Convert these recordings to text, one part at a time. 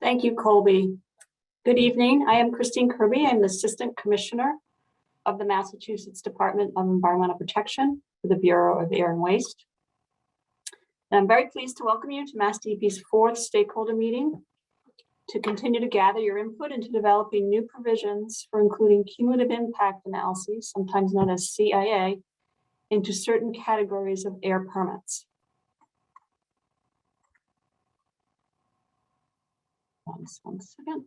Thank you, Colby. Good evening. I am Christine Kirby. I'm the Assistant Commissioner of the Massachusetts Department of Environmental Protection for the Bureau of Air and Waste. And I'm very pleased to welcome you to MassDEP's 4th stakeholder meeting to continue to gather your input into developing new provisions for including cumulative impact analyses, sometimes known as CIA, into certain categories of air permits. One second.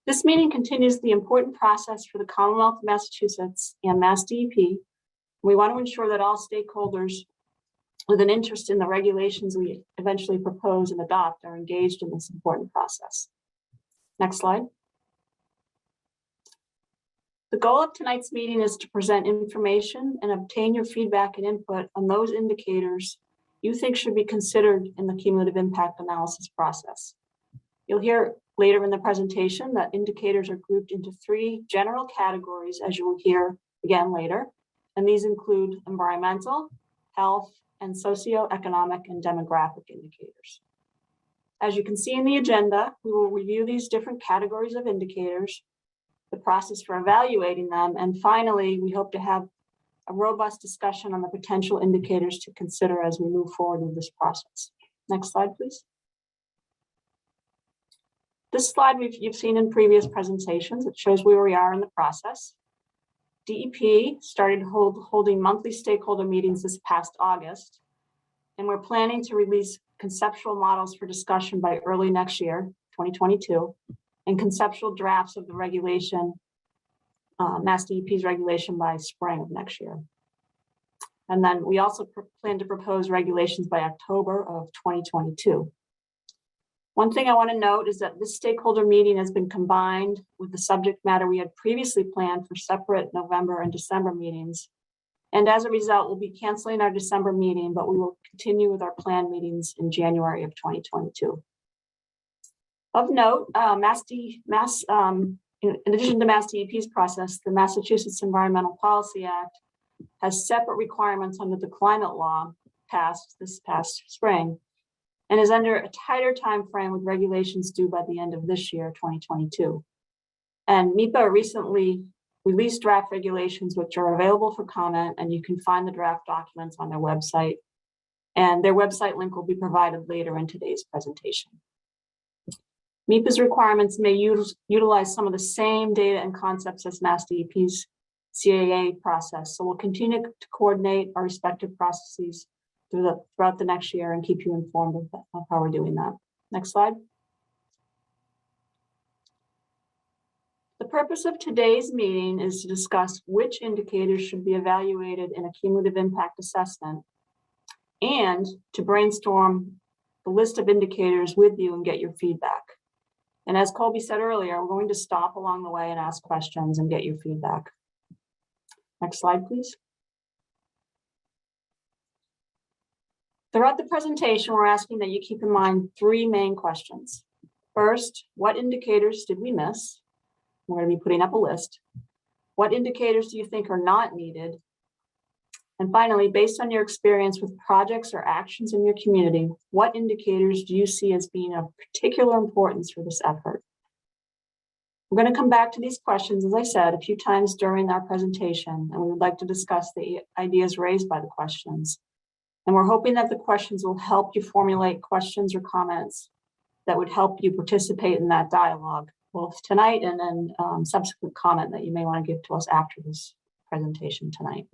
This meeting continues the important process for the Commonwealth of Massachusetts and MassDEP. We want to ensure that all stakeholders with an interest in the regulations we eventually propose and adopt are engaged in this important process. Next slide. The goal of tonight's meeting is to present information and obtain your feedback and input on those indicators you think should be considered in the cumulative impact analysis process. You'll hear later in the presentation that indicators are grouped into 3 general categories, as you will hear again later, and these include environmental, health, and socioeconomic and demographic indicators. As you can see in the agenda, we will review these different categories of indicators, the process for evaluating them, and finally, we hope to have a robust discussion on the potential indicators to consider as we move forward with this process. Next slide, please. This slide you've seen in previous presentations. It shows where we are in the process. DEP started holding monthly stakeholder meetings this past August, and we're planning to release conceptual models for discussion by early next year, 2022, and conceptual drafts of the regulation, MassDEP's regulation, by spring of next year. And then we also plan to propose regulations by October of 2022. One thing I want to note is that this stakeholder meeting has been combined with the subject matter we had previously planned for separate November and December meetings. And as a result, we'll be canceling our December meeting, but we will continue with our planned meetings in January of 2022. Of note, in addition to MassDEP's process, the Massachusetts Environmental Policy Act has separate requirements under the climate law passed this past spring, and is under a tighter time frame with regulations due by the end of this year, 2022. And MEPA recently released draft regulations which are available for comment, and you can find the draft documents on their website. And their website link will be provided later in today's presentation. MEPA's requirements may utilize some of the same data and concepts as MassDEP's CAA process. So we'll continue to coordinate our respective processes throughout the next year and keep you informed of how we're doing that. Next slide. The purpose of today's meeting is to discuss which indicators should be evaluated in a cumulative impact assessment and to brainstorm the list of indicators with you and get your feedback. And as Colby said earlier, we're going to stop along the way and ask questions and get your feedback. Next slide, please. Throughout the presentation, we're asking that you keep in mind 3 main questions. First, what indicators did we miss? We're going to be putting up a list. What indicators do you think are not needed? And finally, based on your experience with projects or actions in your community, what indicators do you see as being of particular importance for this effort? We're going to come back to these questions, as I said, a few times during our presentation, and we would like to discuss the ideas raised by the questions. And we're hoping that the questions will help you formulate questions or comments that would help you participate in that dialogue, both tonight and then subsequent comment that you may want to give to us after this presentation tonight.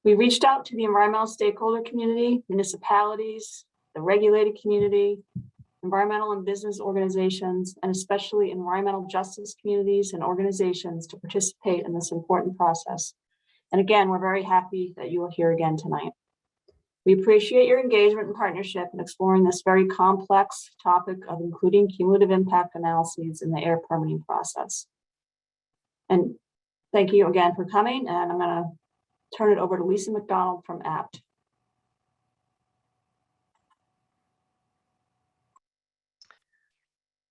We reached out to the environmental stakeholder community, municipalities, the regulated community, environmental and business organizations, and especially environmental justice communities and organizations to participate in this important process. And again, we're very happy that you are here again tonight. We appreciate your engagement and partnership in exploring this very complex topic of including cumulative impact analyses in the air permitting process. And thank you again for coming, and I'm going to turn it over to Lisa McDonald from APT.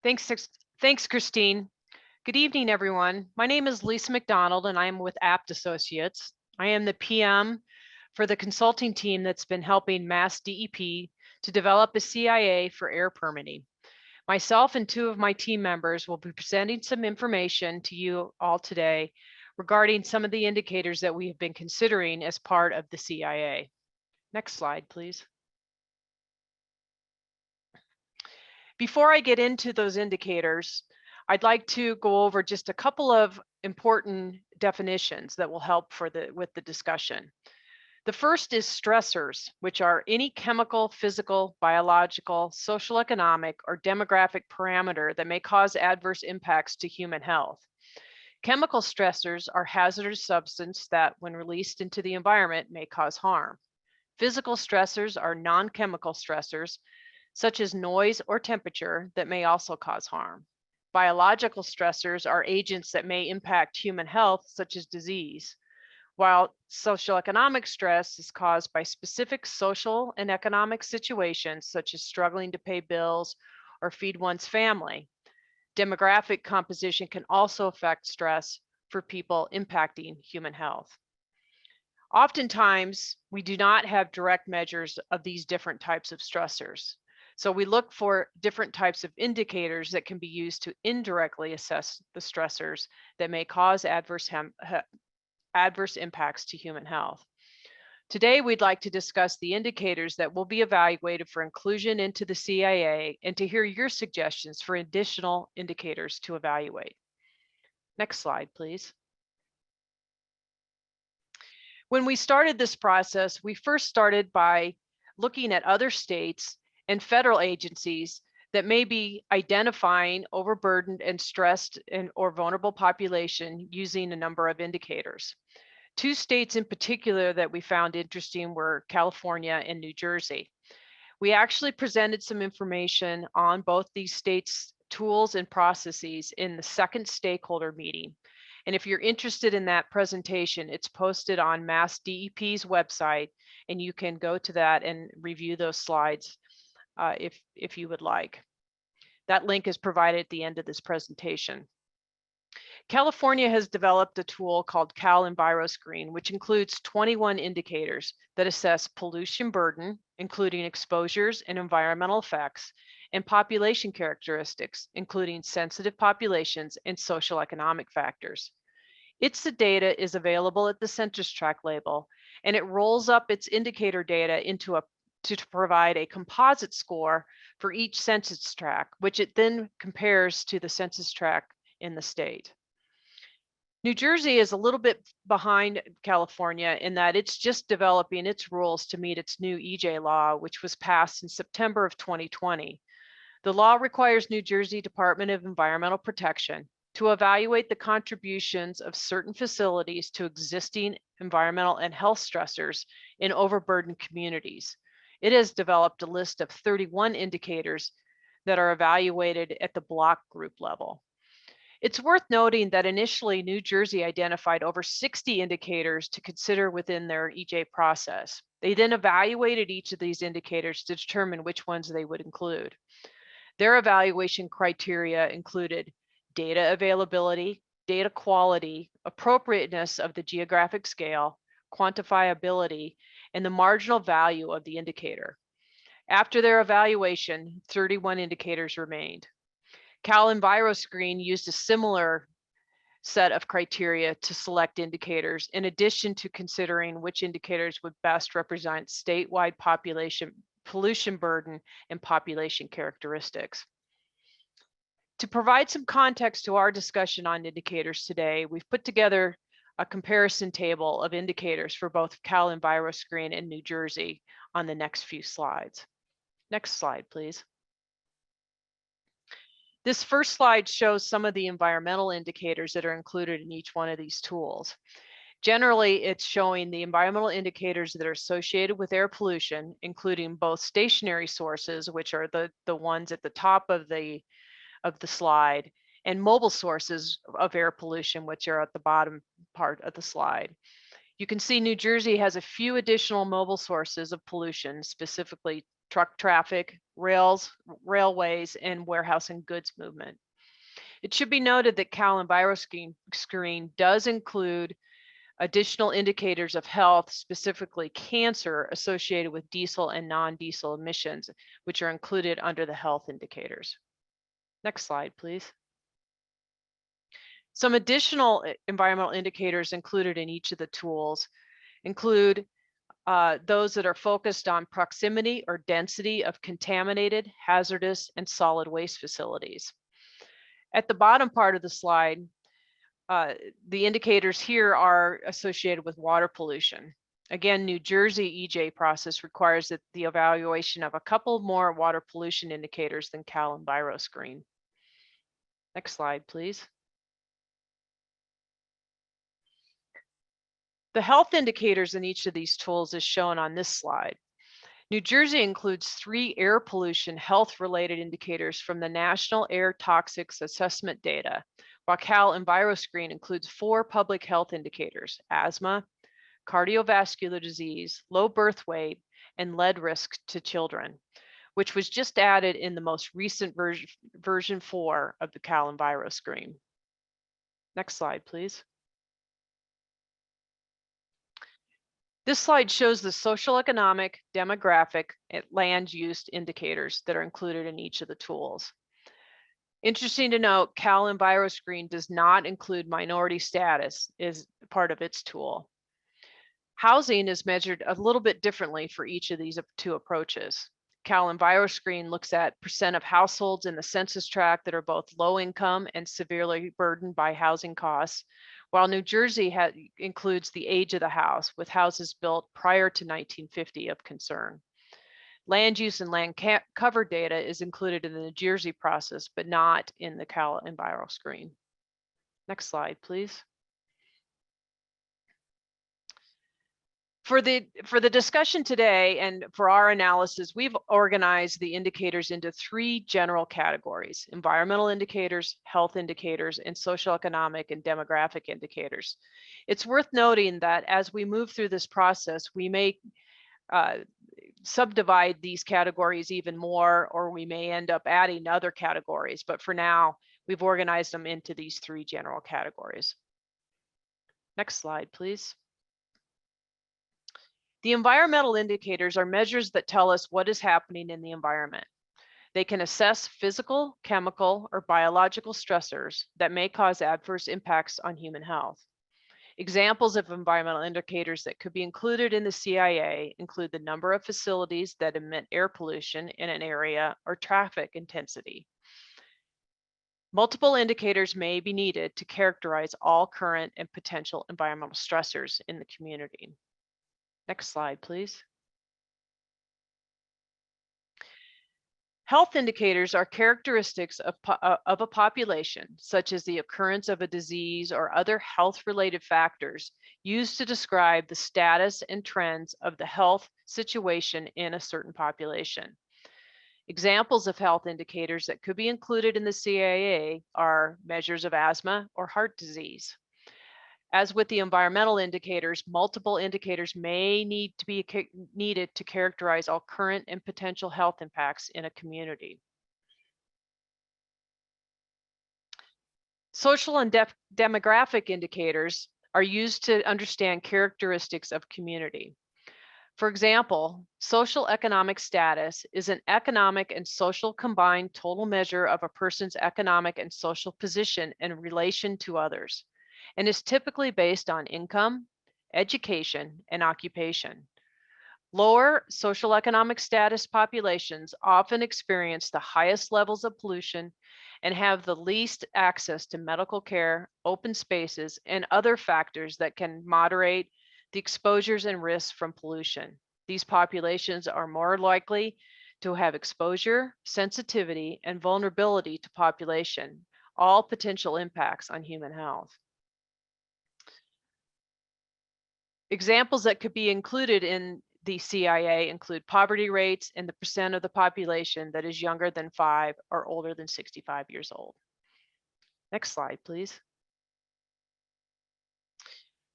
Thanks, Christine. Good evening, everyone. My name is Lisa McDonald, and I am with APT Associates. I am the PM for the consulting team that's been helping MassDEP to develop a CIA for air permitting. Myself and two of my team members will be presenting some information to you all today regarding some of the indicators that we have been considering as part of the CIA. Next slide, please. Before I get into those indicators, I'd like to go over just a couple of important definitions that will help with the discussion. The first is stressors, which are any chemical, physical, biological, social, economic, or demographic parameter that may cause adverse impacts to human health. Chemical stressors are hazardous substances that, when released into the environment, may cause harm. Physical stressors are non-chemical stressors, such as noise or temperature, that may also cause harm. Biological stressors are agents that may impact human health, such as disease, while socioeconomic stress is caused by specific social and economic situations, such as struggling to pay bills or feed one's family. Demographic composition can also affect stress for people impacting human health. Oftentimes, we do not have direct measures of these different types of stressors. So we look for different types of indicators that can be used to indirectly assess the stressors that may cause adverse impacts to human health. Today, we'd like to discuss the indicators that will be evaluated for inclusion into the CIA and to hear your suggestions for additional indicators to evaluate. Next slide, please. When we started this process, we first started by looking at other states and federal agencies that may be identifying overburdened and stressed or vulnerable population using a number of indicators. Two states in particular that we found interesting were California and New Jersey. We actually presented some information on both these states' tools and processes in the second stakeholder meeting. And if you're interested in that presentation, it's posted on MassDEP's website, and you can go to that and review those slides if you would like. That link is provided at the end of this presentation. California has developed a tool called Enviroscreen, which includes 21 indicators that assess pollution burden, including exposures and environmental effects, and population characteristics, including sensitive populations and social economic factors. Its data is available at the census tract label, and it rolls up its indicator data to provide a composite score for each census tract, which it then compares to the census tract in the state. New Jersey is a little bit behind California in that it's just developing its rules to meet its new EJ law, which was passed in September of 2020. The law requires New Jersey Department of Environmental Protection to evaluate the contributions of certain facilities to existing environmental and health stressors in overburdened communities. It has developed a list of 31 indicators that are evaluated at the block group level. It's worth noting that initially New Jersey identified over 60 indicators to consider within their EJ process. They then evaluated each of these indicators to determine which ones they would include. Their evaluation criteria included data availability, data quality, appropriateness of the geographic scale, quantifiability, and the marginal value of the indicator. After their evaluation, 31 indicators remained. Enviroscreen used a similar set of criteria to select indicators, in addition to considering which indicators would best represent statewide pollution burden and population characteristics. To provide some context to our discussion on indicators today, we've put together a comparison table of indicators for both Enviroscreen and New Jersey on the next few slides. Next slide, please. This first slide shows some of the environmental indicators that are included in each one of these tools. Generally, it's showing the environmental indicators that are associated with air pollution, including both stationary sources, which are the ones at the top of the slide, and mobile sources of air pollution, which are at the bottom part of the slide. You can see New Jersey has a few additional mobile sources of pollution, specifically truck traffic, railways, and warehouse and goods movement. It should be noted that Enviroscreen does include additional indicators of health, specifically cancer, associated with diesel and non-diesel emissions, which are included under the health indicators. Next slide, please. Some additional environmental indicators included in each of the tools include those that are focused on proximity or density of contaminated, hazardous, and solid waste facilities. At the bottom part of the slide, the indicators here are associated with water pollution. Again, New Jersey EJ process requires that the evaluation of a couple more water pollution indicators than Cal Enviroscreen. Next slide, please. The health indicators in each of these tools is shown on this slide. New Jersey includes 3 air pollution health-related indicators from the National Air Toxics Assessment data, while Cal Enviroscreen includes 4 public health indicators: asthma, cardiovascular disease, low birth weight, and lead risk to children, which was just added in the most recent version 4 of the Cal Enviroscreen. Next slide, please. This slide shows the socioeconomic, demographic, and land use indicators that are included in each of the tools. Interesting to note, Cal Enviroscreen does not include minority status as part of its tool. Housing is measured a little bit differently for each of these 2 approaches. Cal Enviroscreen looks at % of households in the census tract that are both low income and severely burdened by housing costs, while New Jersey includes the age of the house, with houses built prior to 1950 of concern. Land use and land cover data is included in the New Jersey process, but not in the Cal Enviroscreen. Next slide, please. For the discussion today and for our analysis, we've organized the indicators into 3 general categories: environmental indicators, health indicators, and socioeconomic and demographic indicators. It's worth noting that as we move through this process, we may subdivide these categories even more, or we may end up adding other categories. But for now, we've organized them into these 3 general categories. Next slide, please. The environmental indicators are measures that tell us what is happening in the environment. They can assess physical, chemical, or biological stressors that may cause adverse impacts on human health. Examples of environmental indicators that could be included in the CIA include the number of facilities that emit air pollution in an area or traffic intensity. Multiple indicators may be needed to characterize all current and potential environmental stressors in the community. Next slide, please. Health indicators are characteristics of a population, such as the occurrence of a disease or other health-related factors used to describe the status and trends of the health situation in a certain population. Examples of health indicators that could be included in the CIA are measures of asthma or heart disease. As with the environmental indicators, multiple indicators may need to be needed to characterize all current and potential health impacts in a community. Social and demographic indicators are used to understand characteristics of community. For example, social economic status is an economic and social combined total measure of a person's economic and social position in relation to others, and is typically based on income, education, and occupation. Lower social economic status populations often experience the highest levels of pollution and have the least access to medical care, open spaces, and other factors that can moderate the exposures and risks from pollution. These populations are more likely to have exposure, sensitivity, and vulnerability to population, all potential impacts on human health. Examples that could be included in the CIA include poverty rates and the % of the population that is younger than 5 or older than 65 years old. Next slide, please.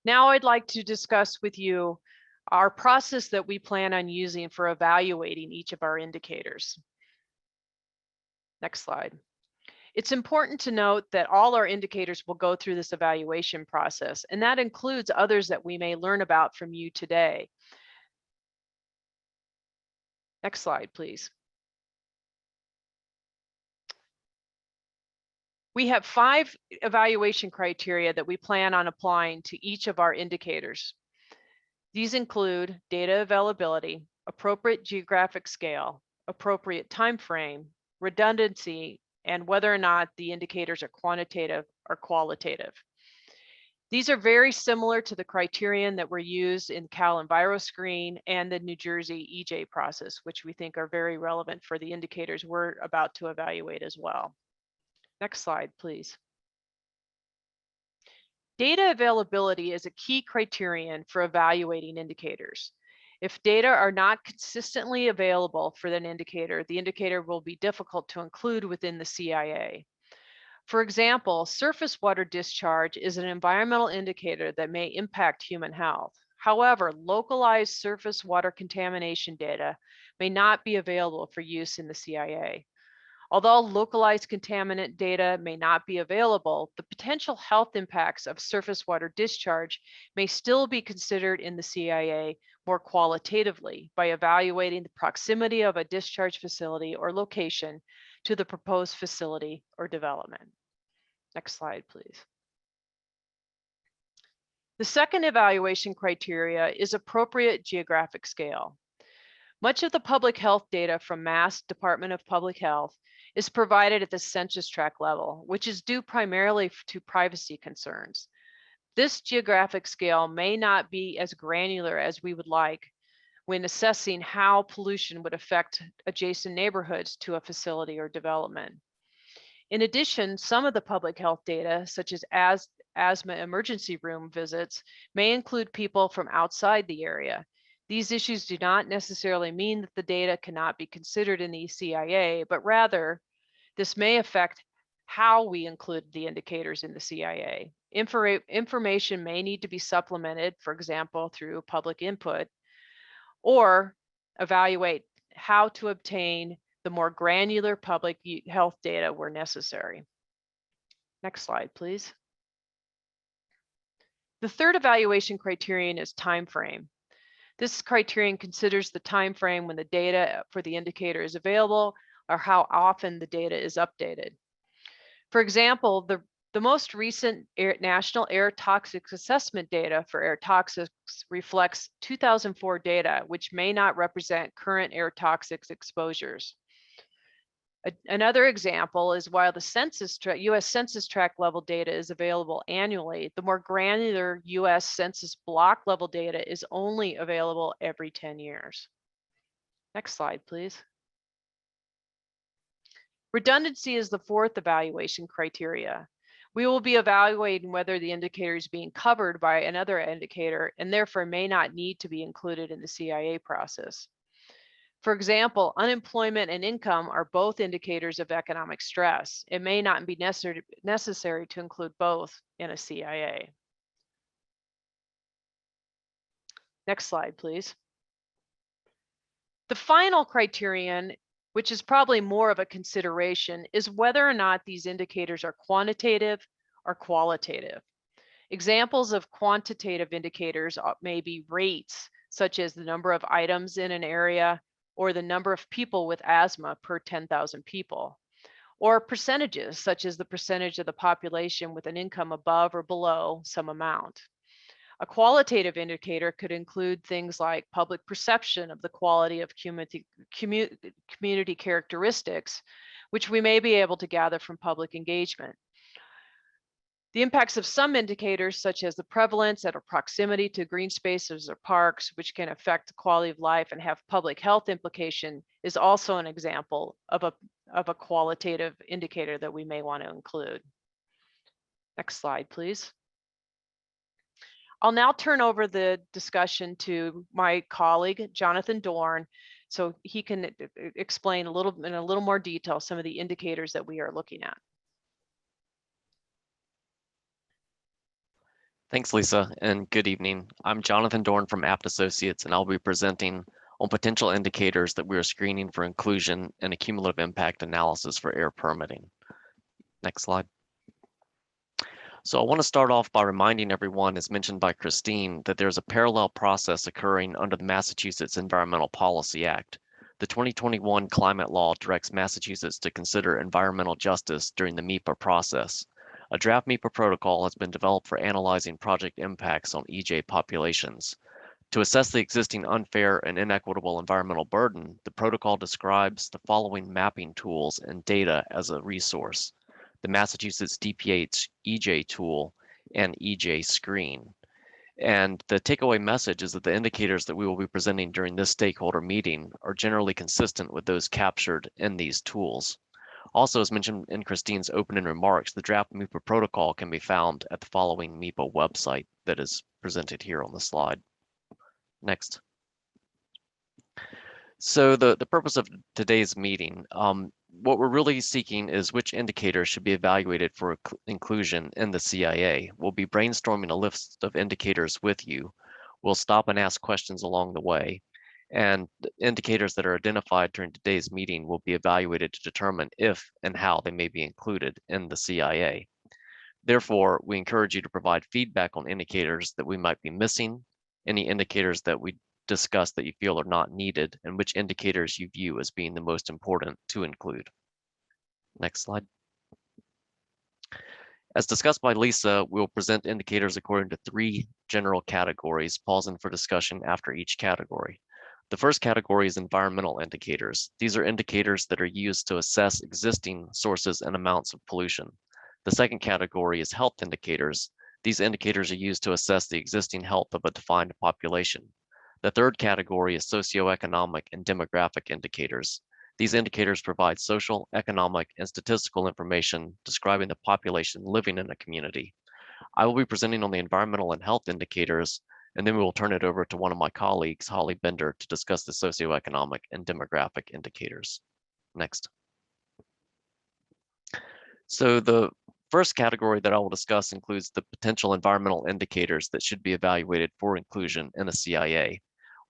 Now I'd like to discuss with you our process that we plan on using for evaluating each of our indicators. Next slide. It's important to note that all our indicators will go through this evaluation process, and that includes others that we may learn about from you today. Next slide, please. We have 5 evaluation criteria that we plan on applying to each of our indicators. These include data availability, appropriate geographic scale, appropriate time frame, redundancy, and whether or not the indicators are quantitative or qualitative. These are very similar to the criterion that were used in Cal Enviroscreen and the New Jersey EJ process, which we think are very relevant for the indicators we're about to evaluate as well. Next slide, please. Data availability is a key criterion for evaluating indicators. If data are not consistently available for an indicator, the indicator will be difficult to include within the CIA. For example, surface water discharge is an environmental indicator that may impact human health. However, localized surface water contamination data may not be available for use in the CIA. Although localized contaminant data may not be available, the potential health impacts of surface water discharge may still be considered in the CIA more qualitatively by evaluating the proximity of a discharge facility or location to the proposed facility or development. Next slide, please. The second evaluation criteria is appropriate geographic scale. Much of the public health data from Mass Department of Public Health is provided at the census tract level, which is due primarily to privacy concerns. This geographic scale may not be as granular as we would like when assessing how pollution would affect adjacent neighborhoods to a facility or development. In addition, some of the public health data, such as asthma emergency room visits, may include people from outside the area. These issues do not necessarily mean that the data cannot be considered in the CIA, but rather this may affect how we include the indicators in the CIA. Information may need to be supplemented, for example, through public input, or evaluate how to obtain the more granular public health data where necessary. Next slide, please. The third evaluation criterion is time frame. This criterion considers the time frame when the data for the indicator is available or how often the data is updated. For example, the most recent National Air Toxics Assessment data for air toxics reflects 2004 data, which may not represent current air toxics exposures. Another example is while the US Census Tract level data is available annually, the more granular US Census block level data is only available every 10 years. Next slide, please. Redundancy is the fourth evaluation criteria. We will be evaluating whether the indicator is being covered by another indicator and therefore may not need to be included in the CIA process. For example, unemployment and income are both indicators of economic stress. It may not be necessary to include both in a CIA. Next slide, please. The final criterion, which is probably more of a consideration, is whether or not these indicators are quantitative or qualitative. Examples of quantitative indicators may be rates, such as the number of items in an area or the number of people with asthma per 10,000 people, or percentages, such as the percentage of the population with an income above or below some amount. A qualitative indicator could include things like public perception of the quality of community characteristics, which we may be able to gather from public engagement. The impacts of some indicators, such as the prevalence at a proximity to green spaces or parks, which can affect the quality of life and have public health implication, is also an example of a qualitative indicator that we may want to include. Next slide, please. I'll now turn over the discussion to my colleague, Jonathan Dorn, so he can explain in a little more detail some of the indicators that we are looking at. Thanks, Lisa, and good evening. I'm Jonathan Dorn from Apt Associates, and I'll be presenting on potential indicators that we are screening for inclusion in a cumulative impact analysis for air permitting. Next slide. So I want to start off by reminding everyone, as mentioned by Christine, that there's a parallel process occurring under the Massachusetts Environmental Policy Act. The 2021 climate law directs Massachusetts to consider environmental justice during the MEPA process. A draft MEPA protocol has been developed for analyzing project impacts on EJ populations. To assess the existing unfair and inequitable environmental burden, the protocol describes the following mapping tools and data as a resource: the Massachusetts DPH EJ tool and Enviroscreen. And the takeaway message is that the indicators that we will be presenting during this stakeholder meeting are generally consistent with those captured in these tools. Also, as mentioned in Christine's opening remarks, the draft MEPA protocol can be found at the following MEPA website that is presented here on the slide. Next. So the purpose of today's meeting, what we're really seeking is which indicators should be evaluated for inclusion in the CIA. We'll be brainstorming a list of indicators with you. We'll stop and ask questions along the way. And the indicators that are identified during today's meeting will be evaluated to determine if and how they may be included in the CIA. Therefore, we encourage you to provide feedback on indicators that we might be missing, any indicators that we discuss that you feel are not needed, and which indicators you view as being the most important to include. Next slide. As discussed by Lisa, we'll present indicators according to 3 general categories, pausing for discussion after each category. The first category is environmental indicators. These are indicators that are used to assess existing sources and amounts of pollution. The second category is health indicators. These indicators are used to assess the existing health of a defined population. The third category is socioeconomic and demographic indicators. These indicators provide social, economic, and statistical information describing the population living in a community. I will be presenting on the environmental and health indicators, and then we will turn it over to one of my colleagues, Holly Bender, to discuss the socioeconomic and demographic indicators. Next. So the first category that I will discuss includes the potential environmental indicators that should be evaluated for inclusion in a CIA.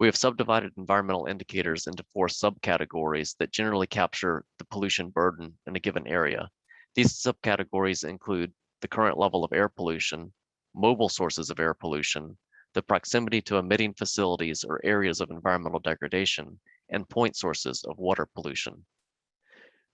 We have subdivided environmental indicators into 4 subcategories that generally capture the pollution burden in a given area. These subcategories include the current level of air pollution, mobile sources of air pollution, the proximity to emitting facilities or areas of environmental degradation, and point sources of water pollution.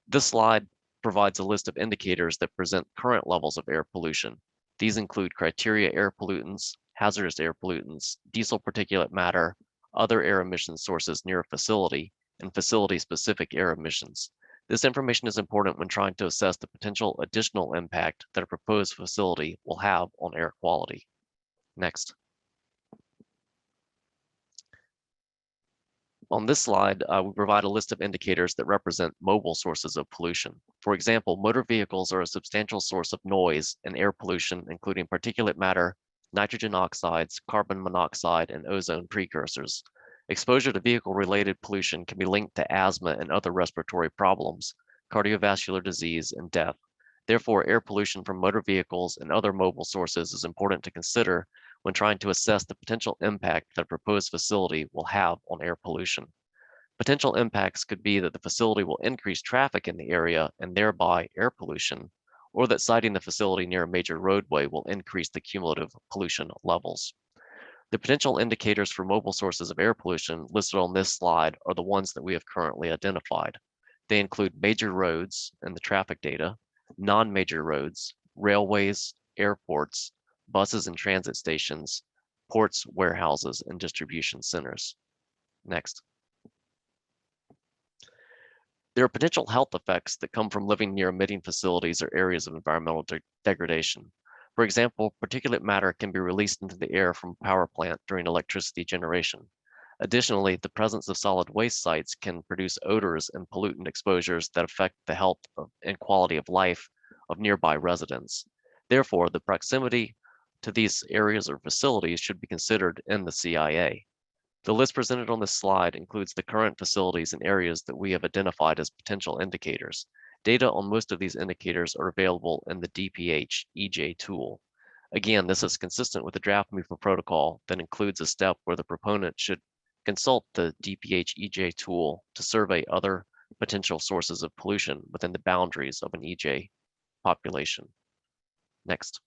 This slide provides a list of indicators that present current levels of air pollution. These include criteria air pollutants, hazardous air pollutants, diesel particulate matter, other air emission sources near a facility, and facility-specific air emissions. This information is important when trying to assess the potential additional impact that a proposed facility will have on air quality. Next. On this slide, we provide a list of indicators that represent mobile sources of pollution. For example, motor vehicles are a substantial source of noise and air pollution, including particulate matter, nitrogen oxides, carbon monoxide, and ozone precursors. Exposure to vehicle-related pollution can be linked to asthma and other respiratory problems, cardiovascular disease, and death. Therefore, air pollution from motor vehicles and other mobile sources is important to consider when trying to assess the potential impact that a proposed facility will have on air pollution. Potential impacts could be that the facility will increase traffic in the area and thereby air pollution, or that siting the facility near a major roadway will increase the cumulative pollution levels. The potential indicators for mobile sources of air pollution listed on this slide are the ones that we have currently identified. They include major roads and the traffic data, non-major roads, railways, airports, buses and transit stations, ports, warehouses, and distribution centers. Next. There are potential health effects that come from living near emitting facilities or areas of environmental degradation. For example, particulate matter can be released into the air from a power plant during electricity generation. Additionally, the presence of solid waste sites can produce odors and pollutant exposures that affect the health and quality of life of nearby residents. Therefore, the proximity to these areas or facilities should be considered in the CIA. The list presented on this slide includes the current facilities and areas that we have identified as potential indicators. Data on most of these indicators are available in the DPH EJ tool. Again, this is consistent with the draft MEPA protocol that includes a step where the proponent should consult the DPH EJ tool to survey other potential sources of pollution within the boundaries of an EJ population. Next.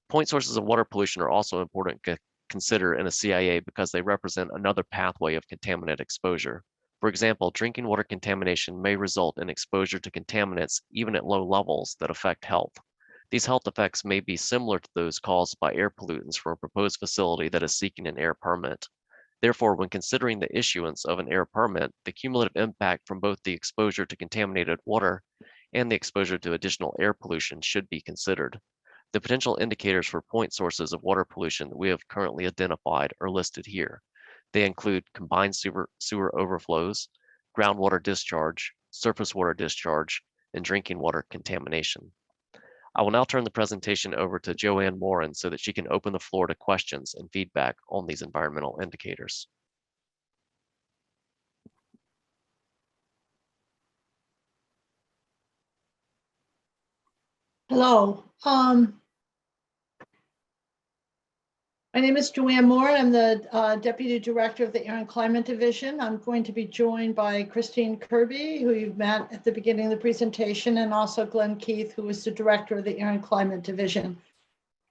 Point sources of water pollution are also important to consider in a CIA because they represent another pathway of contaminant exposure. For example, drinking water contamination may result in exposure to contaminants even at low levels that affect health. These health effects may be similar to those caused by air pollutants for a proposed facility that is seeking an air permit. Therefore, when considering the issuance of an air permit, the cumulative impact from both the exposure to contaminated water and the exposure to additional air pollution should be considered. The potential indicators for point sources of water pollution that we have currently identified are listed here. They include combined sewer overflows, groundwater discharge, surface water discharge, and drinking water contamination. I will now turn the presentation over to Joanne Morin so that she can open the floor to questions and feedback on these environmental indicators. Hello. My name is Joanne Moore. I'm the Deputy Director of the Air and Climate Division. I'm going to be joined by Christine Kirby, who you've met at the beginning of the presentation, and also Glenn Keith, who is the Director of the Air and Climate Division.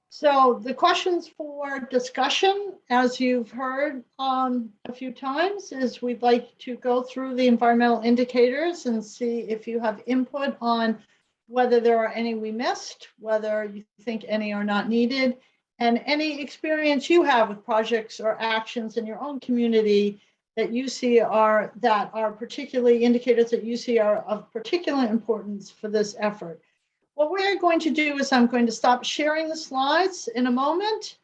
So the questions for discussion, as you've heard a few times, is we'd like to go through the environmental indicators and see if you have input on whether there are any we missed, whether you think any are not needed, and any experience you have with projects or actions in your own community that you see are particularly indicators that you see are of particular importance for this effort. What we're going to do is I'm going to stop sharing the slides in a moment,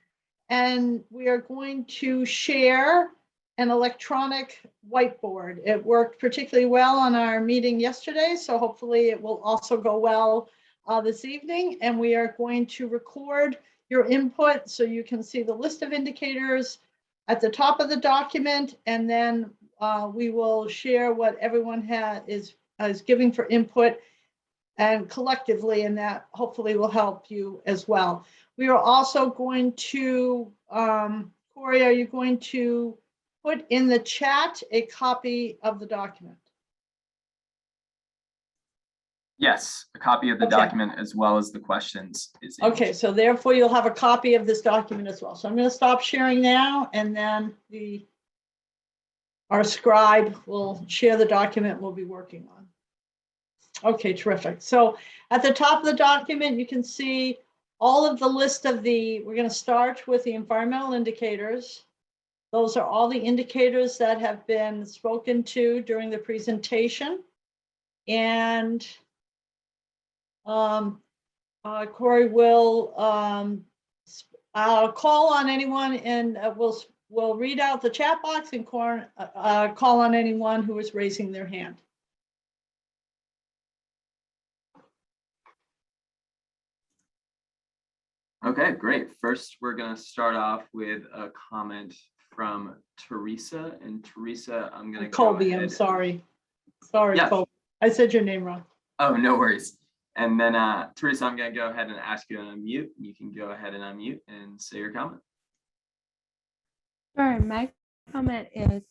and we are going to share an electronic whiteboard. It worked particularly well on our meeting yesterday, so hopefully it will also go well this evening. And we are going to record your input so you can see the list of indicators at the top of the document, and then we will share what everyone is giving for input and collectively, and that hopefully will help you as well. We are also going to, Corey, are you going to put in the chat a copy of the document? Yes, a copy of the document as well as the questions is in. Okay, so therefore you'll have a copy of this document as well. So I'm going to stop sharing now, and then our scribe will share the document we'll be working on. Okay, terrific. So at the top of the document, you can see all of the list of we're going to start with the environmental indicators. Those are all the indicators that have been spoken to during the presentation. And Corey will call on anyone, and we'll read out the chat box and call on anyone who is raising their hand. Okay, great. First, we're going to start off with a comment from Teresa. And Teresa, I'm going to Colby, I'm sorry. Sorry, yeah. Colby. I said your name wrong. Oh, no worries. And then Teresa, I'm going to go ahead and ask you to unmute. You can go ahead and unmute and say your comment. Sure. My comment is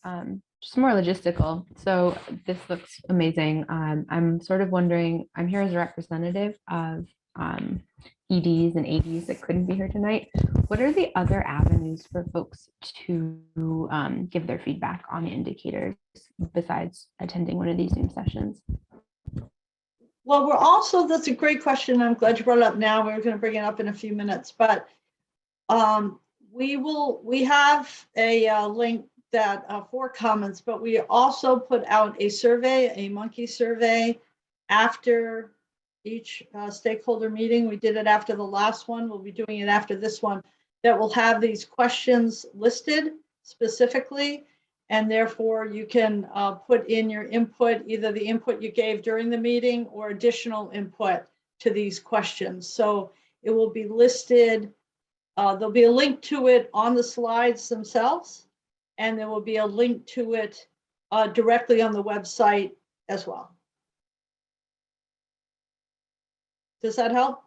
just more logistical. So this looks amazing. I'm sort of wondering, I'm here as a representative of EDs and ADs that couldn't be here tonight. What are the other avenues for folks to give their feedback on the indicators besides attending one of these Zoom sessions? Well, that's a great question. I'm glad you brought it up now. We're going to bring it up in a few minutes, but we have a link that for comments, but we also put out a survey, a monkey survey after each stakeholder meeting. We did it after the last one. We'll be doing it after this one, that will have these questions listed specifically. And therefore you can put in your input, either the input you gave during the meeting or additional input to these questions. So it will be listed. There'll be a link to it on the slides themselves, and there will be a link to it directly on the website as well. Does that help?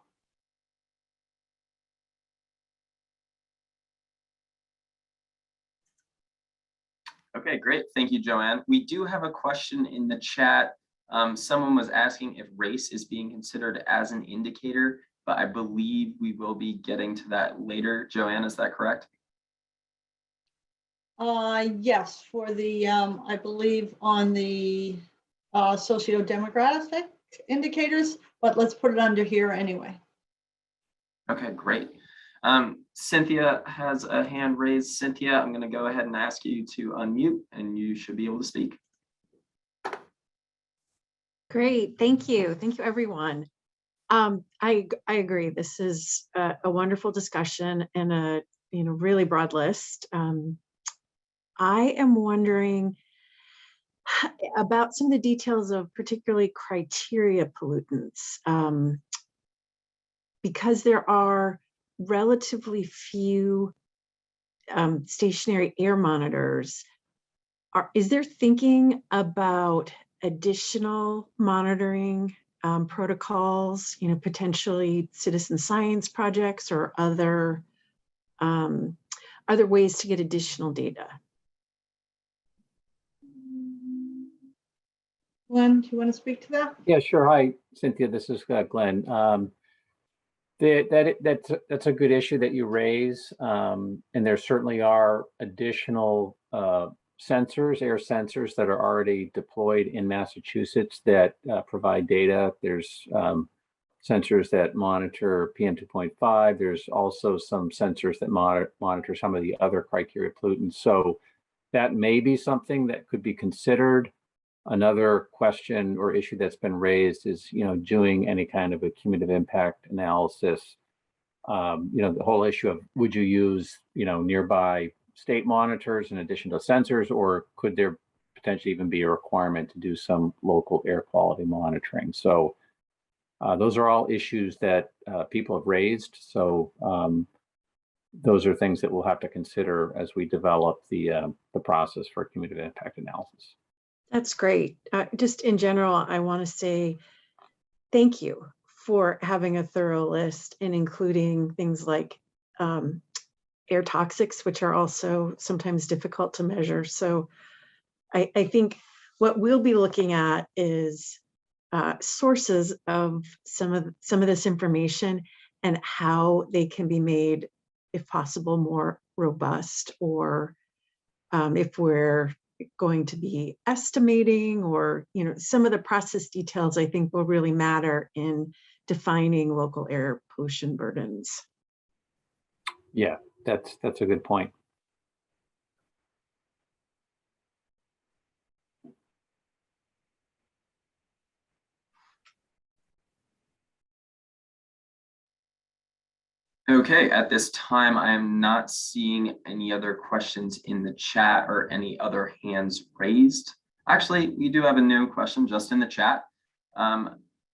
Okay, great. Thank you, Joanne. We do have a question in the chat Someone was asking if race is being considered as an indicator, but I believe we will be getting to that later. Joanne, is that correct? Yes, for the, I believe on the socio-demographic indicators, but let's put it under here anyway. Okay, great. Cynthia has a hand raised. Cynthia, I'm going to go ahead and ask you to unmute and you should be able to speak. Great, thank you. Thank you, everyone. I agree. This is a wonderful discussion and a really broad list. I am wondering about some of the details of particularly criteria pollutants, because there are relatively few stationary air monitors. Is there thinking about additional monitoring protocols, potentially citizen science projects or other ways to get additional data? Glenn, do you want to speak to that? Yeah, sure. Hi, Cynthia. This is Glenn. That's a good issue that you raise, and there certainly are additional sensors, air sensors that are already deployed in Massachusetts that provide data. There's sensors that monitor PM2.5. There's also some sensors that monitor some of the other criteria pollutants. So that may be something that could be considered. Another question or issue that's been raised is, doing any kind of a cumulative impact analysis. The whole issue of would you use, nearby state monitors in addition to sensors, or could there potentially even be a requirement to do some local air quality monitoring? So those are all issues that people have raised. So those are things that we'll have to consider as we develop the process for cumulative impact analysis. That's great. Just in general, I want to say thank you for having a thorough list and including things like air toxics, which are also sometimes difficult to measure. So I think what we'll be looking at is sources of some of this information and how they can be made, if possible, more robust, or if we're going to be estimating, or some of the process details I think will really matter in defining local air pollution burdens. Yeah, that's a good point. Okay, at this time, I am not seeing any other questions in the chat or any other hands raised. Actually, we do have a new question just in the chat.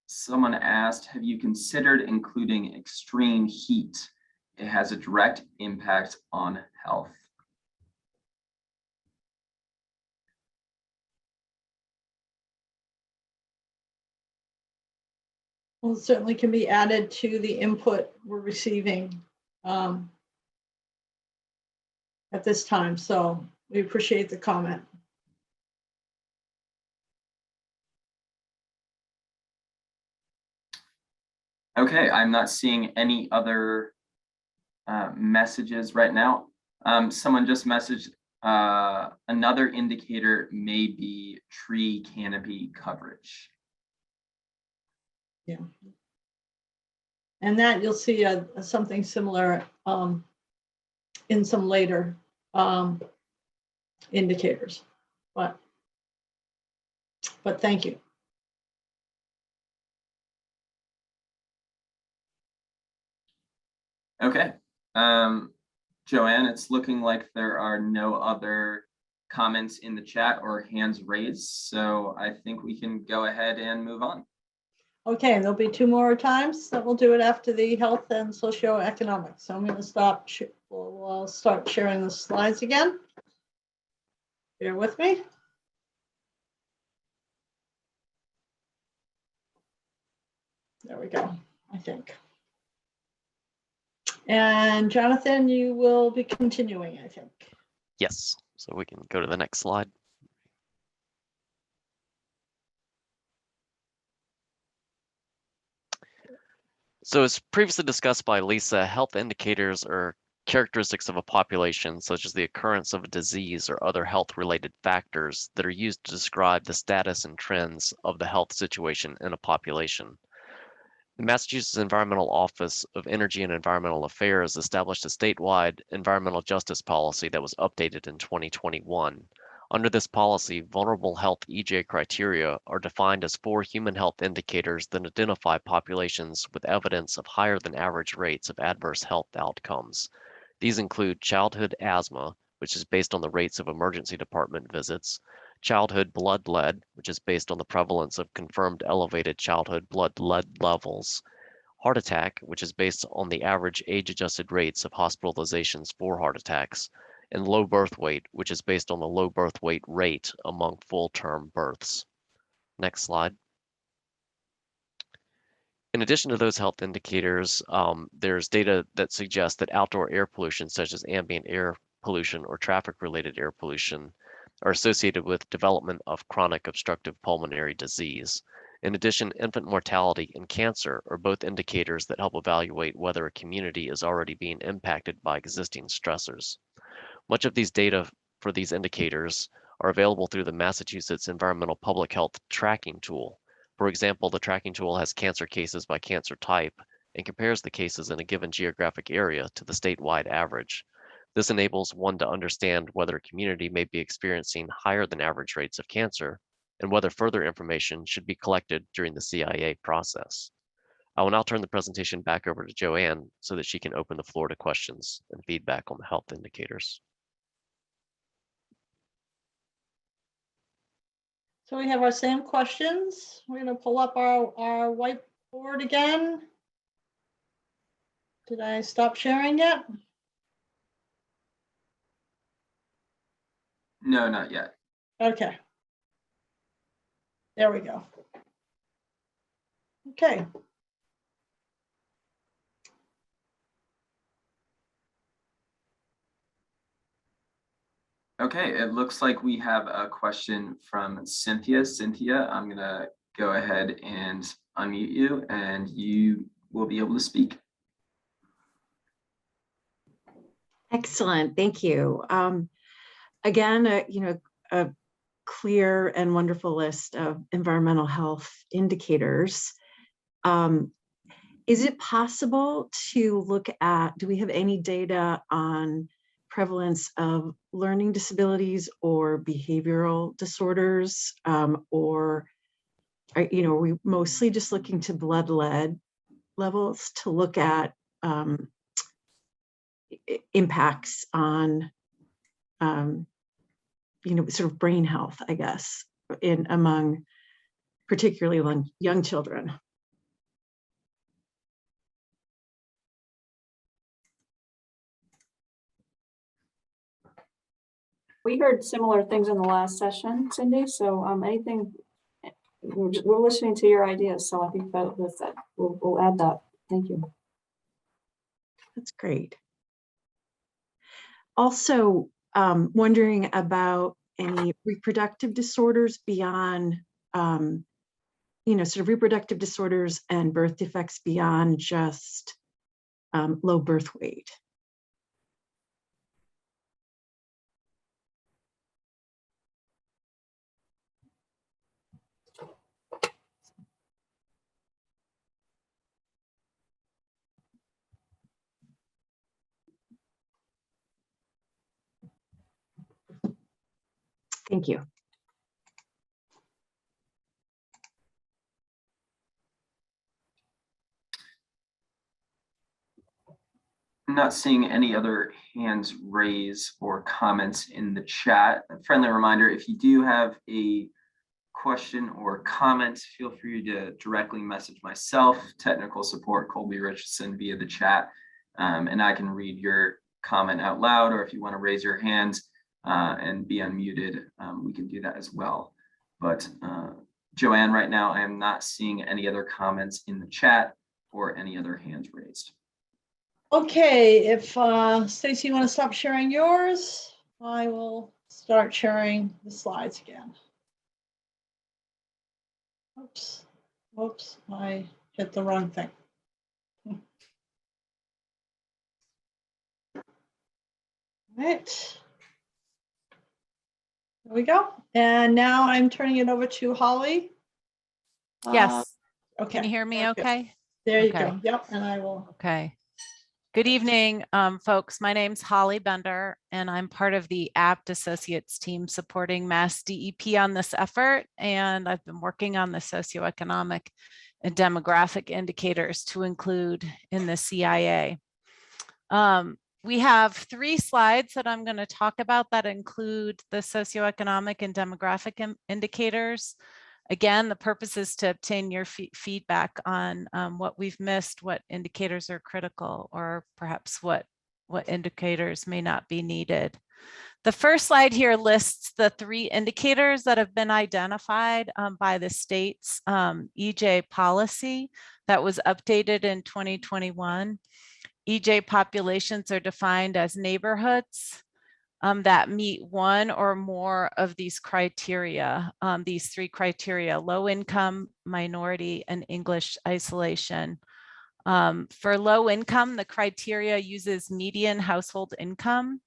Someone asked, have you considered including extreme heat? It has a direct impact on health. Well, it certainly can be added to the input we're receiving at this time. So we appreciate the comment. Okay, I'm not seeing any other messages right now. Someone just messaged another indicator may be tree canopy coverage. Yeah. And that you'll see something similar in some later indicators, but thank you. Okay, Joanne, it's looking like there are no other comments in the chat or hands raised, so I think we can go ahead and move on. Okay, and there'll be 2 more times that we'll do it after the health and socioeconomic. So I'm going to stop. We'll start sharing the slides again. Bear with me. There we go, I think. And Jonathan, you will be continuing, I think. Yes, so we can go to the next slide. So as previously discussed by Lisa, health indicators are characteristics of a population, such as the occurrence of a disease or other health-related factors that are used to describe the status and trends of the health situation in a population. The Massachusetts Environmental Office of Energy and Environmental Affairs established a statewide environmental justice policy that was updated in 2021. Under this policy, vulnerable health EJ criteria are defined as 4 human health indicators that identify populations with evidence of higher than average rates of adverse health outcomes. These include childhood asthma, which is based on the rates of emergency department visits, childhood blood lead, which is based on the prevalence of confirmed elevated childhood blood lead levels, heart attack, which is based on the average age-adjusted rates of hospitalizations for heart attacks, and low birth weight, which is based on the low birth weight rate among full-term births. Next slide. In addition to those health indicators, there's data that suggests that outdoor air pollution, such as ambient air pollution or traffic-related air pollution, are associated with development of chronic obstructive pulmonary disease. In addition, infant mortality and cancer are both indicators that help evaluate whether a community is already being impacted by existing stressors. Much of these data for these indicators are available through the Massachusetts Environmental Public Health Tracking Tool. For example, the tracking tool has cancer cases by cancer type and compares the cases in a given geographic area to the statewide average. This enables one to understand whether a community may be experiencing higher than average rates of cancer and whether further information should be collected during the CIA process. I will now turn the presentation back over to Joanne so that she can open the floor to questions and feedback on the health indicators. So we have our same questions. We're going to pull up our whiteboard again. Did I stop sharing yet? No, not yet. Okay. There we go. Okay. Okay, it looks like we have a question from Cynthia. Cynthia, I'm gonna go ahead and unmute you and you will be able to speak. Excellent, thank you. Again, a clear and wonderful list of environmental health indicators. Is it possible to look at, do we have any data on prevalence of learning disabilities or behavioral disorders, or are we mostly just looking to blood lead levels to look at impacts on sort of brain health, I guess, among particularly young children? We heard similar things in the last session, Cindy. So anything, we're listening to your ideas. So I think that with that, we'll add that. Thank you. That's great. Also, wondering about any reproductive disorders beyond, sort of reproductive disorders and birth defects beyond just low birth weight. Thank you. I'm not seeing any other hands raised or comments in the chat. A friendly reminder, if you do have a question or comment, feel free to directly message myself, technical support, Colby Richardson, via the chat, and I can read your comment out loud, or if you want to raise your hand and be unmuted, we can do that as well. But Joanne, right now, I am not seeing any other comments in the chat or any other hands raised. Okay, if Stacy, you want to stop sharing yours, I will start sharing the slides again. Oops, I hit the wrong thing. Right. There we go. And now I'm turning it over to Holly. Yes. Okay. Can you hear me very good. okay? There you Okay. go. Yep. And I will. Okay. Good evening, folks. My name's Holly Bender, and I'm part of the APT Associates team supporting MassDEP on this effort. And I've been working on the socioeconomic and demographic indicators to include in the CIA. We have 3 slides that I'm going to talk about that include the socioeconomic and demographic indicators. Again, the purpose is to obtain your feedback on what we've missed, what indicators are critical, or perhaps what indicators may not be needed. The first slide here lists the 3 indicators that have been identified by the state's EJ policy that was updated in 2021. EJ populations are defined as neighborhoods that meet one or more of these criteria, these 3 criteria: low income, minority, and English isolation. For low income, the criteria uses median household income,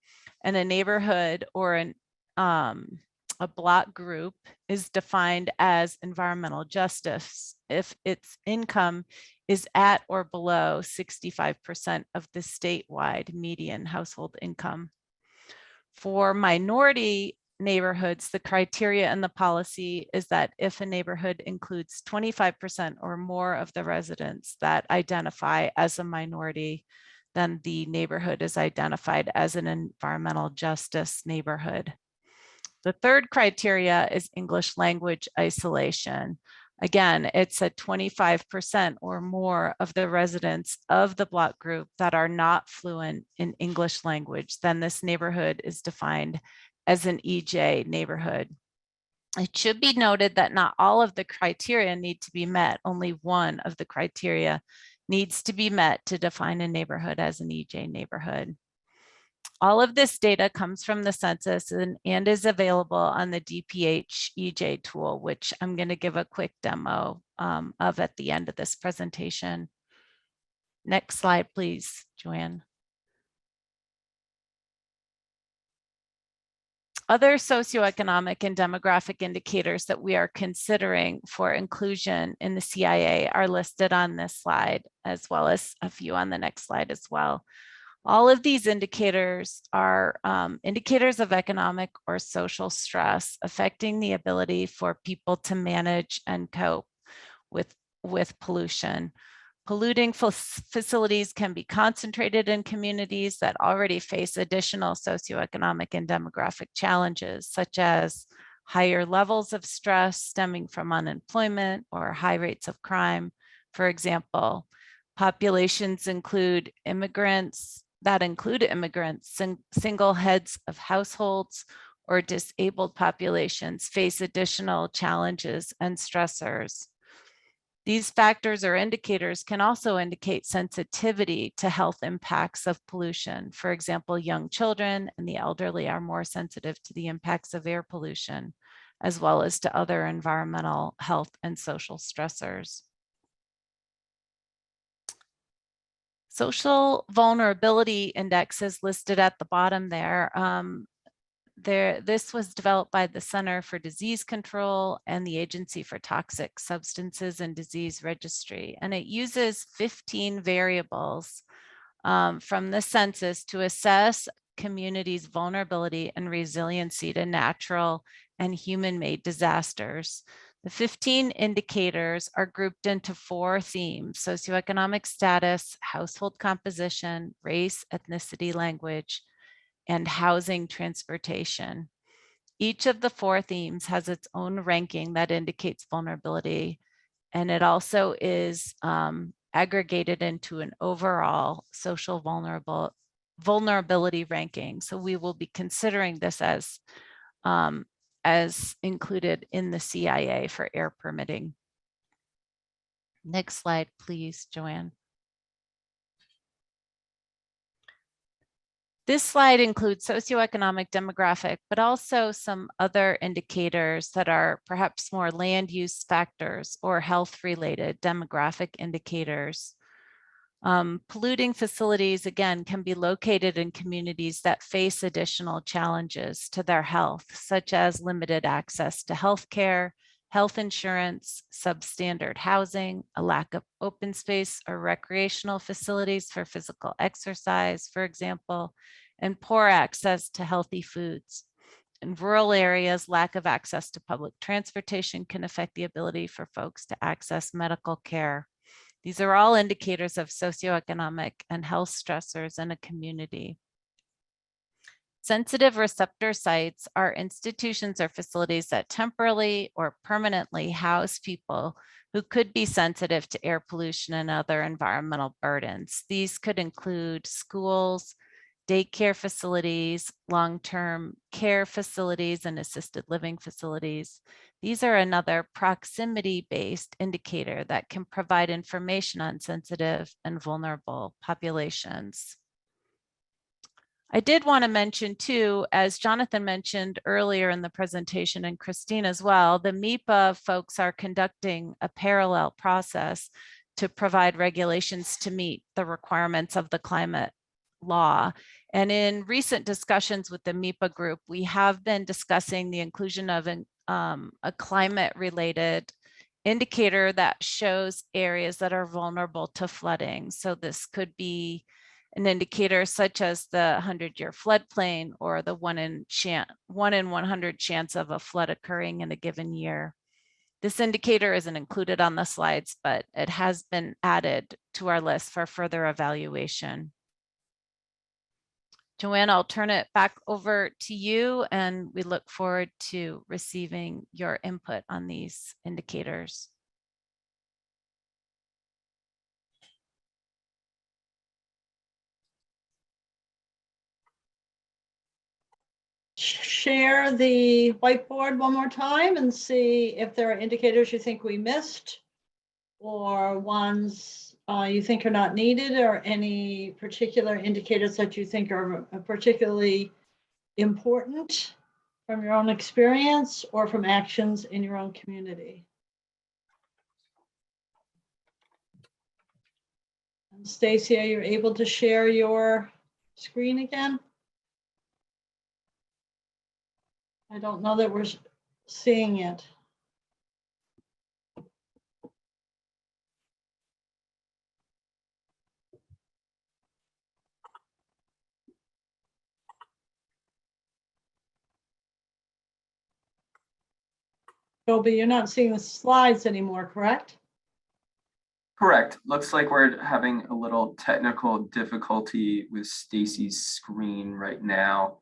and a neighborhood or a block group is defined as environmental justice if its income is at or below 65% of the statewide median household income. For minority neighborhoods, the criteria in the policy is that if a neighborhood includes 25% or more of the residents that identify as a minority, then the neighborhood is identified as an environmental justice neighborhood. The third criteria is English language isolation. Again, it's at 25% or more of the residents of the block group that are not fluent in English language, then this neighborhood is defined as an EJ neighborhood. It should be noted that not all of the criteria need to be met. Only one of the criteria needs to be met to define a neighborhood as an EJ neighborhood. All of this data comes from the census and is available on the DPH EJ tool, which I'm going to give a quick demo of at the end of this presentation. Next slide, please, Joanne. Other socioeconomic and demographic indicators that we are considering for inclusion in the CIA are listed on this slide, as well as a few on the next slide as well. All of these indicators are indicators of economic or social stress affecting the ability for people to manage and cope with pollution. Polluting facilities can be concentrated in communities that already face additional socioeconomic and demographic challenges, such as higher levels of stress stemming from unemployment or high rates of crime. For example, populations include immigrants, single heads of households, or disabled populations face additional challenges and stressors. These factors or indicators can also indicate sensitivity to health impacts of pollution. For example, young children and the elderly are more sensitive to the impacts of air pollution, as well as to other environmental, health, and social stressors. Social vulnerability index is listed at the bottom there. This was developed by the Center for Disease Control and the Agency for Toxic Substances and Disease Registry, and it uses 15 variables from the census to assess communities' vulnerability and resiliency to natural and human-made disasters. The 15 indicators are grouped into 4 themes: socioeconomic status, household composition, race, ethnicity, language, and housing transportation. Each of the 4 themes has its own ranking that indicates vulnerability, and it also is aggregated into an overall social vulnerability ranking. So we will be considering this as included in the CIA for air permitting. Next slide, please, Joanne. This slide includes socioeconomic, demographic, but also some other indicators that are perhaps more land use factors or health-related demographic indicators. Polluting facilities, again, can be located in communities that face additional challenges to their health, such as limited access to healthcare, health insurance, substandard housing, a lack of open space or recreational facilities for physical exercise, for example, and poor access to healthy foods. In rural areas, lack of access to public transportation can affect the ability for folks to access medical care. These are all indicators of socioeconomic and health stressors in a community. Sensitive receptor sites are institutions or facilities that temporarily or permanently house people who could be sensitive to air pollution and other environmental burdens. These could include schools, daycare facilities, long-term care facilities, and assisted living facilities. These are another proximity-based indicator that can provide information on sensitive and vulnerable populations. I did want to mention too, as Jonathan mentioned earlier in the presentation and Christine as well, the MEPA folks are conducting a parallel process to provide regulations to meet the requirements of the climate law. And in recent discussions with the MEPA group, we have been discussing the inclusion of a climate-related indicator that shows areas that are vulnerable to flooding. So this could be an indicator such as the 100-year floodplain or the 1 in 100 chance of a flood occurring in a given year. This indicator isn't included on the slides, but it has been added to our list for further evaluation. Joanne, I'll turn it back over to you, and we look forward to receiving your input on these indicators. Share the whiteboard one more time and see if there are indicators you think we missed or ones you think are not needed, or any particular indicators that you think are particularly important from your own experience or from actions in your own community. And Stacy, are you able to share your screen again? I don't know that we're seeing it. Toby, you're not seeing the slides anymore, correct? Correct. Looks like we're having a little technical difficulty with Stacy's screen right now.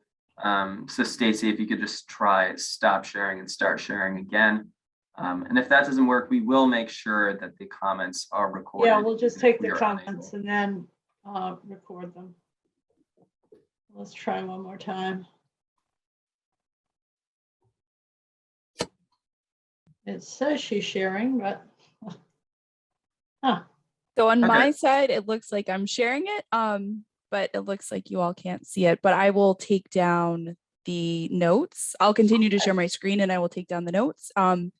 So Stacy, if you could just try stop sharing and start sharing again. And if that doesn't work, we will make sure that the comments are recorded. Yeah, we'll just take the comments and then record them. Let's try one more time. It says she's sharing, but So on Okay. my side, it looks like I'm sharing it, but it looks like you all can't see it. But I will take down the notes. I'll continue to share my screen, and I will take down the notes. And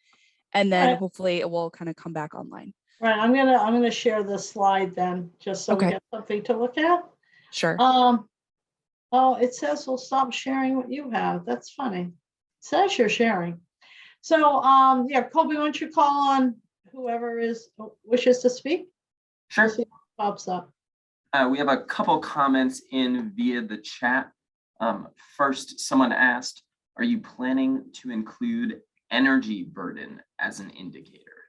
then Right. hopefully it will kind of come back online. right, I'm gonna share the slide then, just so we Okay. get something to look at. Sure. Oh, it says we'll stop sharing what you have. That's funny. It says you're sharing. So yeah, Colby, why don't you call on whoever wishes to speak? Sure. See what pops up. We have a couple comments in via the chat. First, someone asked, are you planning to include energy burden as an indicator?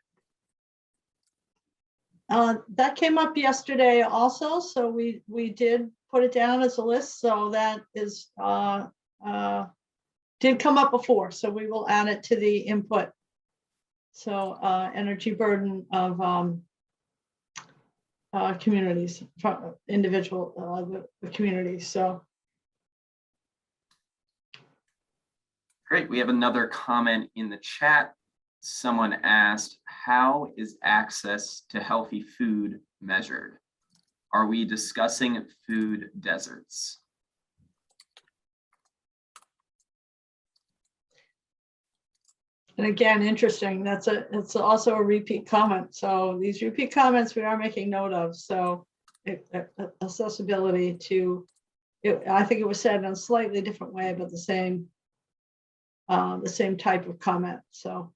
That came up yesterday also, so we did put it down as a list. So that is did come up before, so we will add it to the input. So energy burden of communities, individual the communities. So Great. We have another comment in the chat. Someone asked, how is access to healthy food measured? Are we discussing food deserts? and again, interesting. It's also a repeat comment. So these repeat comments we are making note of. So accessibility to, I think it was said in a slightly different way, but the same type of comment. So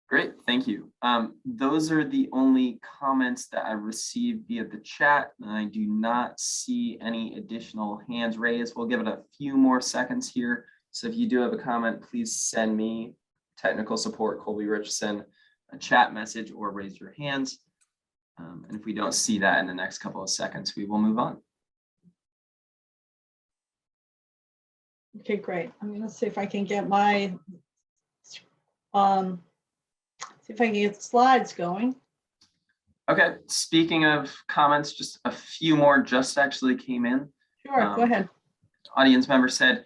Great, thank you. Those are the only comments that I received via the chat, and I do not see any additional hands raised. We'll give it a few more seconds here. So if you do have a comment, please send me, technical support, Colby Richardson, a chat message or raise your hands. And if we don't see that in the next couple of seconds, we will move on. okay, great. I'm going to see if I can get my see if I can get the slides going. Okay, speaking of comments, just a few more just actually came in. Sure, go ahead. Audience member said,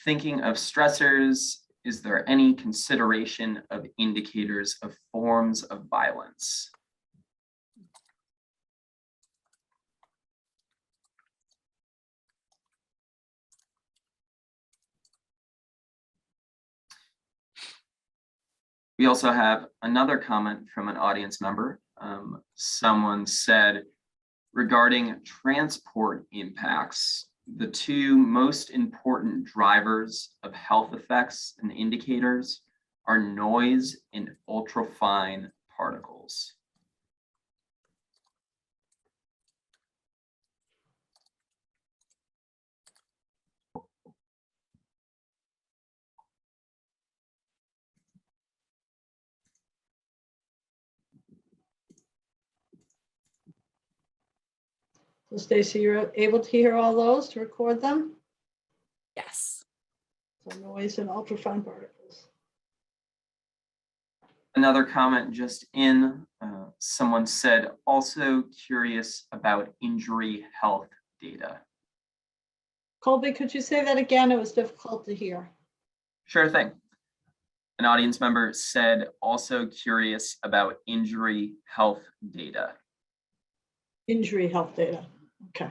thinking of stressors, is there any consideration of indicators of forms of violence? We also have another comment from an audience member. Someone said, regarding transport impacts, the two most important drivers of health effects and indicators are noise and ultrafine particles. So Stacy, you're able to hear all those, to record them? Yes. So noise and ultrafine particles. Another comment just in, someone said, also curious about injury health data. Colby, could you say that again? It was difficult to hear. Sure thing. An audience member said, also curious about injury health data. Injury health data. Okay.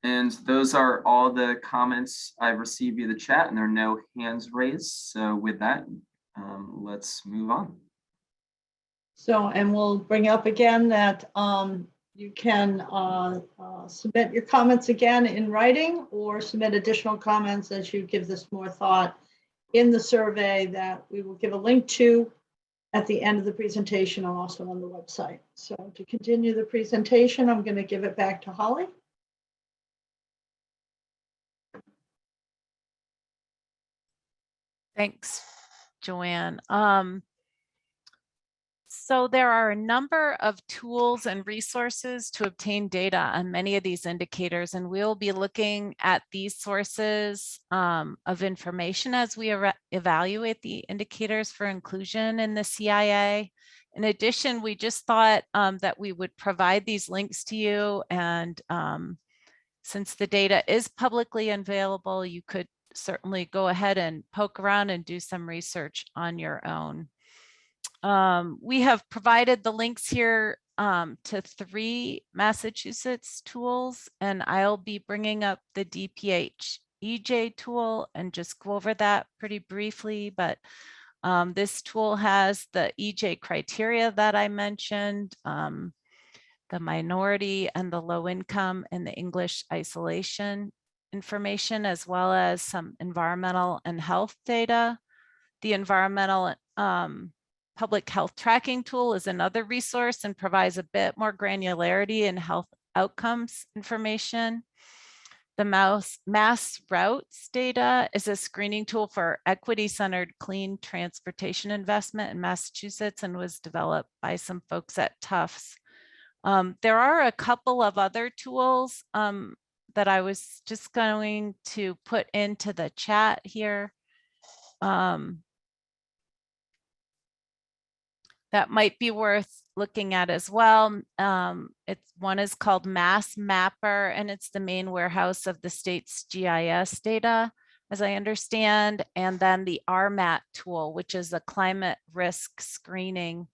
And those are all the comments I've received via the chat, and there are no hands raised. So with that, let's move on. So, and we'll bring up again that you can submit your comments again in writing or submit additional comments as you give this more thought in the survey that we will give a link to at the end of the presentation and also on the website. So to continue the presentation, I'm going to give it back to Holly. Thanks, Joanne. So there are a number of tools and resources to obtain data on many of these indicators, and we'll be looking at these sources of information as we evaluate the indicators for inclusion in the CIA. In addition, we just thought that we would provide these links to you, and since the data is publicly available, you could certainly go ahead and poke around and do some research on your own. We have provided the links here to 3 Massachusetts tools, and I'll be bringing up the DPH EJ tool and just go over that pretty briefly. But this tool has the EJ criteria that I mentioned, the minority and the low income and the English isolation information, as well as some environmental and health data. The environmental public health tracking tool is another resource and provides a bit more granularity in health outcomes information. The mass routes data is a screening tool for equity-centered clean transportation investment in Massachusetts and was developed by some folks at Tufts. There are a couple of other tools that I was just going to put into the chat here. That might be worth looking at as well. One is called Mass Mapper, and it's the main warehouse of the state's GIS data, as I understand. And then the RMAT tool, which is a climate risk screening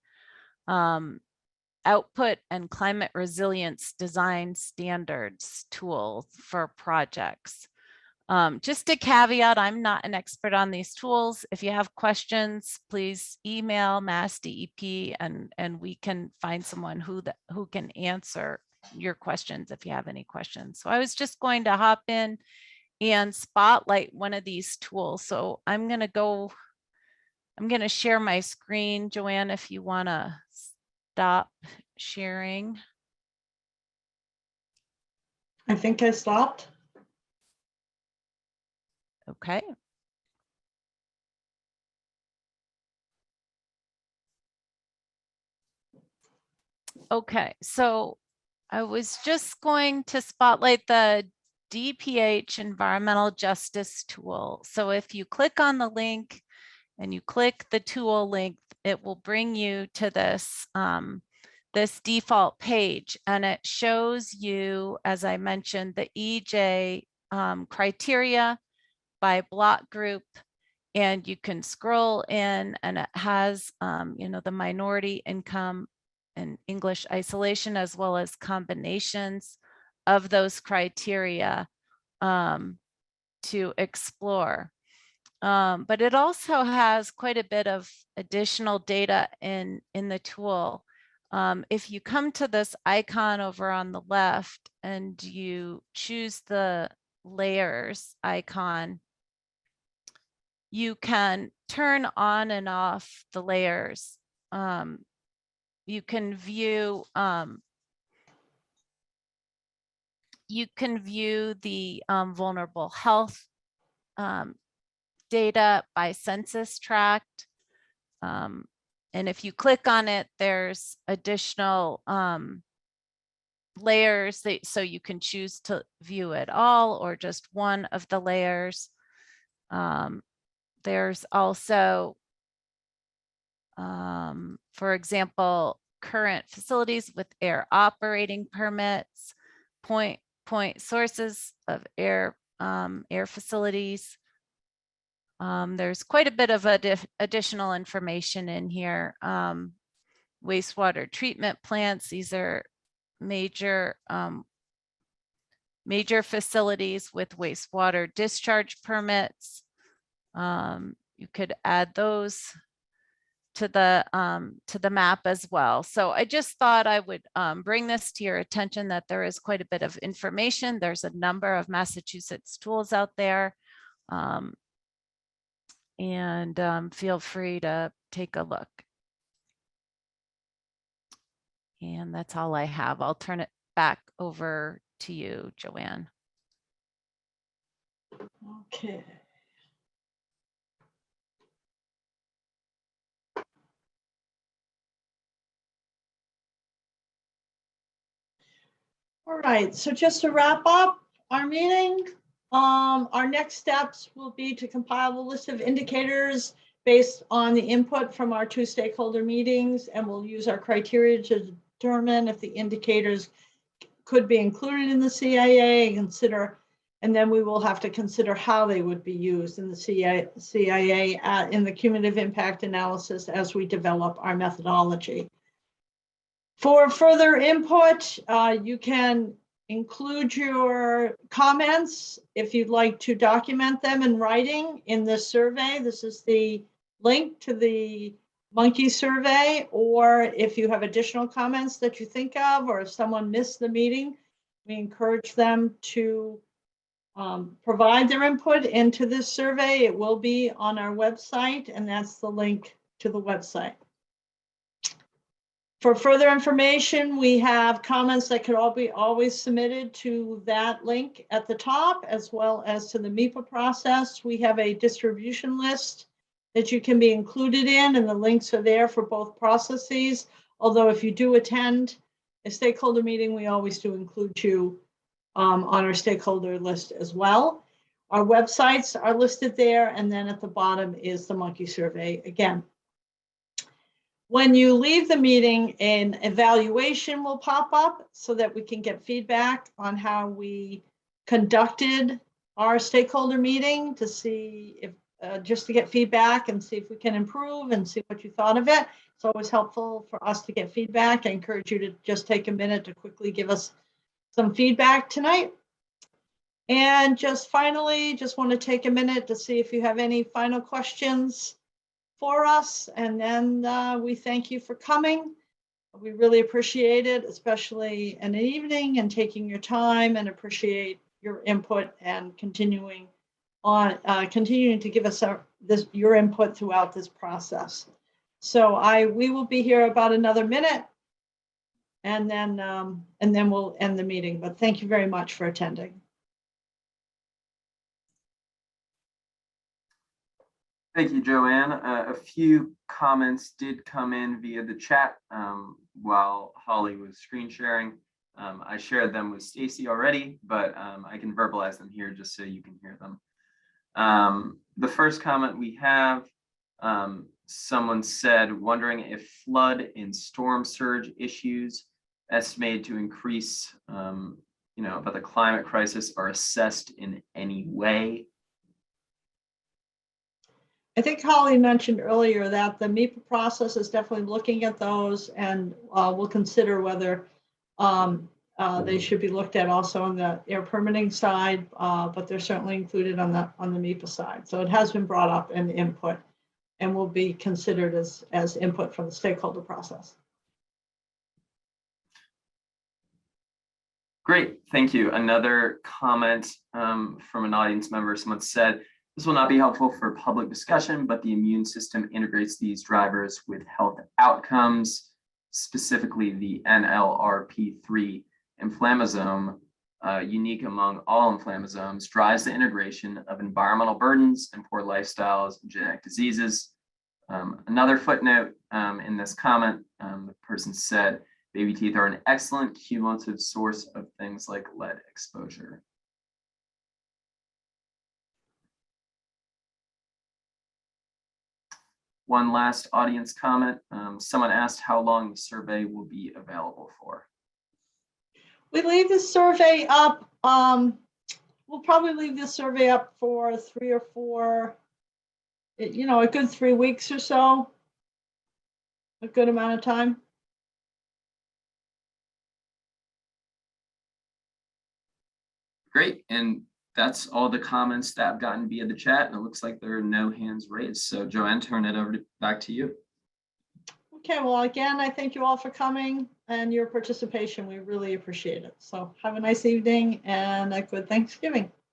output and climate resilience design standards tool for projects. Just a caveat, I'm not an expert on these tools. If you have questions, please email MassDEP and we can find someone who can answer your questions if you have any questions. So I was just going to hop in and spotlight one of these tools. So I'm going to share my screen. Joanne, if you want to stop sharing. I think I stopped. Okay. Okay, so I was just going to spotlight the DPH environmental justice tool. So if you click on the link and you click the tool link, it will bring you to this this default page, and it shows you, as I mentioned, the EJ criteria by block group, and you can scroll in, and it has you know, the minority income and English isolation, as well as combinations of those criteria to explore. But it also has quite a bit of additional data in the tool. If you come to this icon over on the left and you choose the layers icon, you can turn on and off the layers. You can view the vulnerable health data by census tract. And if you click on it, there's additional layers so you can choose to view it all or just one of the layers. There's also, for example, current facilities with air operating permits, point sources of air facilities. There's quite a bit of additional information in here. Wastewater treatment plants, these are major facilities with wastewater discharge permits. You could add those to the map as well. So I just thought I would bring this to your attention, that there is quite a bit of information. There's a number of Massachusetts tools out there. And feel free to take a look. And that's all I have. I'll turn it back over to you, Joanne. Okay. All right, so just to wrap up our meeting, our next steps will be to compile the list of indicators based on the input from our 2 stakeholder meetings, and we'll use our criteria to determine if the indicators could be included in the CIA and then we will have to consider how they would be used in the CIA in the cumulative impact analysis as we develop our methodology. For further input, you can include your comments if you'd like to document them in writing in this survey. This is the link to the monkey survey, or if you have additional comments that you think of, or if someone missed the meeting, we encourage them to provide their input into this survey. It will be on our website, and that's the link to the website. For further information, we have comments that could all be always submitted to that link at the top, as well as to the MIPA process. We have a distribution list that you can be included in, and the links are there for both processes. Although if you do attend a stakeholder meeting, we always do include you on our stakeholder list as well. Our websites are listed there, and then at the bottom is the monkey survey again. When you leave the meeting, an evaluation will pop up so that we can get feedback on how we conducted our stakeholder meeting, to see if, just to get feedback and see if we can improve and see what you thought of it. It's always helpful for us to get feedback. I encourage you to just take a minute to quickly give us some feedback tonight. And just finally, just want to take a minute to see if you have any final questions for us. And then we thank you for coming. We really appreciate it, especially in the evening and taking your time, and appreciate your input and continuing to give us your input throughout this process. So we will be here about another minute, and then we'll end the meeting. But thank you very much for attending. Thank you, Joanne. A few comments did come in via the chat while Holly was screen sharing. I shared them with Stacy already, but I can verbalize them here just so you can hear them. The first comment we have, someone said, wondering if flood and storm surge issues estimated to increase, about the climate crisis are assessed in any way. I think Holly mentioned earlier that the MEPA process is definitely looking at those, and we'll consider whether they should be looked at also on the air permitting side, but they're certainly included on the MEPA side. So it has been brought up in input and will be considered as input from the stakeholder process. Great, thank you. Another comment from an audience member, someone said, this will not be helpful for public discussion, but the immune system integrates these drivers with health outcomes, specifically the NLRP3 inflammasome, unique among all inflammasomes, drives the integration of environmental burdens and poor lifestyles and genetic diseases. Another footnote in this comment, the person said, baby teeth are an excellent cumulative source of things like lead exposure. One last audience comment. Someone asked how long the survey will be available for. We leave the survey up. We'll probably leave the survey up for 3 or 4, a good 3 weeks or so. A good amount of time. Great, and that's all the comments that I've gotten via the chat, and it looks like there are no hands raised. So Joanne, turn it over back to you. Okay, well, again, I thank you all for coming and your participation. We really appreciate it. So have a nice evening and a good Thanksgiving.